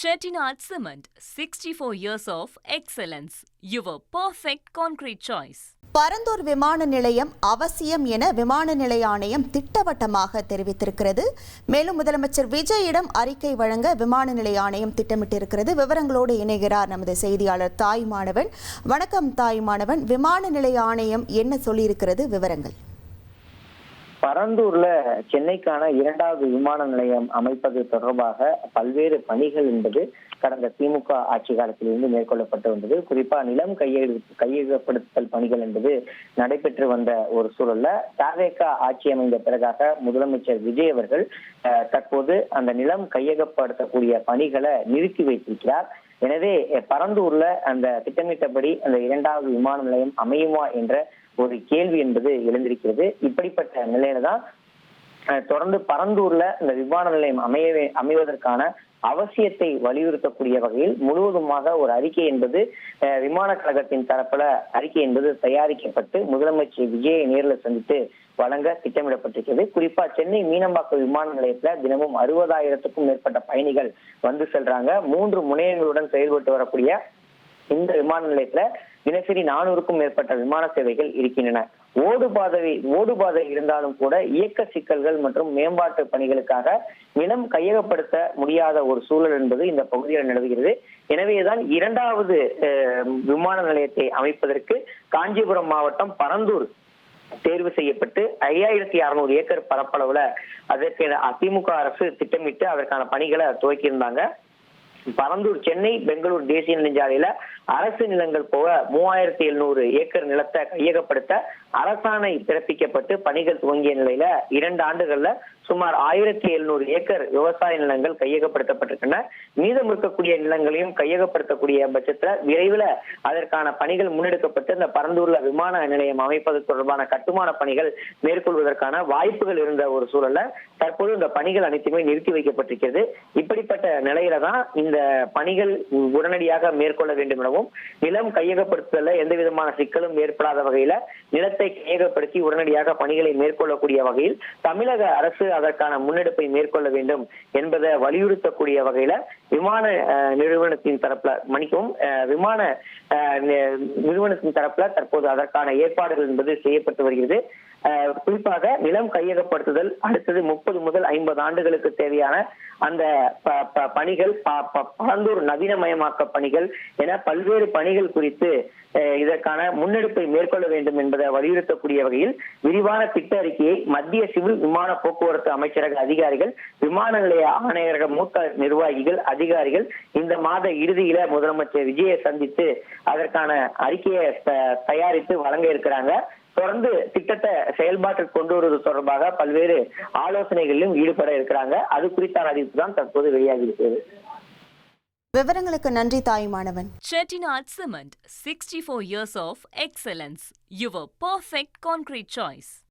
Chettinad Cement, 64 years of excellence. Your perfect concrete choice. Parandur விமான நிலையம் அவசியம் என விமான நிலைய ஆணையம் திட்டவட்டமாக தெரிவித்திருக்கிறது. மேலும் முதலமைச்சர் விஜயிடம் அறிக்கை வழங்க விமான நிலைய ஆணையம் திட்டமிட்டிருக்கிறது. விவரங்களோடு இணைகிறார் நமது செய்தியாளர் தாய்மானவன். வணக்கம் தாய்மானவன். விமான நிலைய ஆணையம் என்ன சொல்லியிருக்கிறது? விவரங்கள். பரந்தூர்ல சென்னைக்கான இரண்டாவது விமான நிலையம் அமைப்பது தொடர்பாக பல்வேறு பணிகள் என்பது கடந்த திமுக ஆட்சி காலத்திலிருந்து மேற்கொள்ளப்பட்டு வந்தது. குறிப்பா நிலம் கையகப்படுத்தல் பணிகள் என்பது நடைபெற்று வந்த ஒரு சூழல்ல தாவேகா ஆட்சி அமைந்த பிறகாக முதலமைச்சர் விஜய் அவர்கள் தற்போது அந்த நிலம் கையகப்படுத்தக்கூடிய பணிகளை நிறுத்தி வைத்திருக்கிறார். எனவே பரந்தூர்ல அந்த திட்டமிட்டபடி அந்த இரண்டாவது விமான நிலையம் அமையுமா என்ற ஒரு கேள்வி என்பது எழுந்திருக்கிறது. இப்படிப்பட்ட நிலையில தான் தொடர்ந்து பரந்தூர்ல இந்த விமான நிலையம் அமைவதற்கான அவசியத்தை வலியுறுத்தக்கூடிய வகையில் முழுவதுமாக ஒரு அறிக்கை என்பது விமான கழகத்தின் தரப்புல அறிக்கை என்பது தயாரிக்கப்பட்டு முதலமைச்சர் விஜயை நேரில் சந்தித்து வழங்க திட்டமிடப்பட்டிருக்கிறது. குறிப்பா சென்னை மீனம்பாக்கம் விமான நிலையத்துல தினமும் 60,000க்கும் மேற்பட்ட பயணிகள் வந்து செல்றாங்க. 3 முனையங்களுடன் செயல்பட்டு வரக்கூடிய இந்த விமான நிலையத்துல தினசரி 400க்கும் மேற்பட்ட விமான சேவைகள் இருக்கின்றன. ஓடுபாதை இருந்தாலும் கூட இயக்க சிக்கல்கள் மற்றும் மேம்பாட்டு பணிகளுக்காக நிலம் கையகப்படுத்த முடியாத ஒரு சூழல் என்பது இந்த பகுதியில் நிலவுகிறது. எனவேதான் இரண்டாவது விமான நிலையத்தை அமைப்பதற்கு காஞ்சிபுரம் மாவட்டம் பரந்தூர் தேர்வு செய்யப்பட்டு 5600 ஏக்கர் பரப்பளவுல அதற்கு அதிமுக அரசு திட்டமிட்டு அதற்கான பணிகளை துவக்கியிருந்தாங்க. பரந்தூர் சென்னை பெங்களூர் தேசிய நெடுஞ்சாலையில அரசு நிலங்கள் போக 3700 ஏக்கர் நிலத்தை கையகப்படுத்த அரசாணை பிறப்பிக்கப்பட்டு பணிகள் துவங்கிய நிலையில 2 ஆண்டுகள்ல சுமார் 1700 ஏக்கர் விவசாய நிலங்கள் கையகப்படுத்தப்பட்டிருக்கின்றன. மீதம் இருக்கக்கூடிய நிலங்களையும் கையகப்படுத்தக்கூடிய பட்சத்துல விரைவில் அதற்கான பணிகள் முன்னெடுக்கப்பட்டு இந்த பரந்தூர்ல விமான நிலையம் அமைப்பது தொடர்பான கட்டுமான பணிகள் மேற்கொள்வதற்கான வாய்ப்புகள் இருந்த ஒரு சூழல்ல தற்போது இந்த பணிகள் அனைத்துமே நிறுத்தி வைக்கப்பட்டிருக்கிறது. இப்படிப்பட்ட நிலையில தான் இந்த பணிகள் உடனடியாக மேற்கொள்ள வேண்டும் எனவும் நிலம் கையகப்படுத்துதல எந்த விதமான சிக்கலும் ஏற்படாத வகையில நிலத்தை கையகப்படுத்தி உடனடியாக பணிகளை மேற்கொள்ளக்கூடிய வகையில் தமிழக அரசு அதற்கான முன்னெடுப்பை மேற்கொள்ள வேண்டும் என்பதை வலியுறுத்தக்கூடிய வகையில விமான நிறுவனத்தின் தரப்புல விமான நிறுவனத்தின் தரப்புல தற்போது அதற்கான ஏற்பாடுகள் என்பது செய்யப்பட்டு வருகிறது. குறிப்பாக நிலம் கையகப்படுத்துதல் அடுத்தது 30 முதல் 50 ஆண்டுகளுக்கு தேவையான அந்த பணிகள் பரந்தூர் நவீனமயமாக்க பணிகள் என பல்வேறு பணிகள் குறித்து இதற்கான முன்னெடுப்பை மேற்கொள்ள வேண்டும் என்பதை வலியுறுத்தக்கூடிய வகையில் விரிவான திட்ட அறிக்கையை மத்திய சிவில் விமான போக்குவரத்து அமைச்சரக அதிகாரிகள் விமான நிலைய ஆணையரக மூத்த நிர்வாகிகள் அதிகாரிகள் இந்த மாத இறுதியில முதலமைச்சர் விஜயை சந்தித்து அதற்கான அறிக்கையை தயாரித்து வழங்க இருக்கிறாங்க. தொடர்ந்து திட்டத்தை செயல்பாட்டிற்கு கொண்டு வருவது தொடர்பாக பல்வேறு ஆலோசனைகளிலும் ஈடுபட இருக்கிறாங்க. அது குறித்தான அறிவிப்பு தான் தற்போது வெளியாகி இருக்கிறது. விவரங்களுக்கு நன்றி தாய்மானவன். Chettinad Cement, 64 years of excellence. Your perfect concrete choice.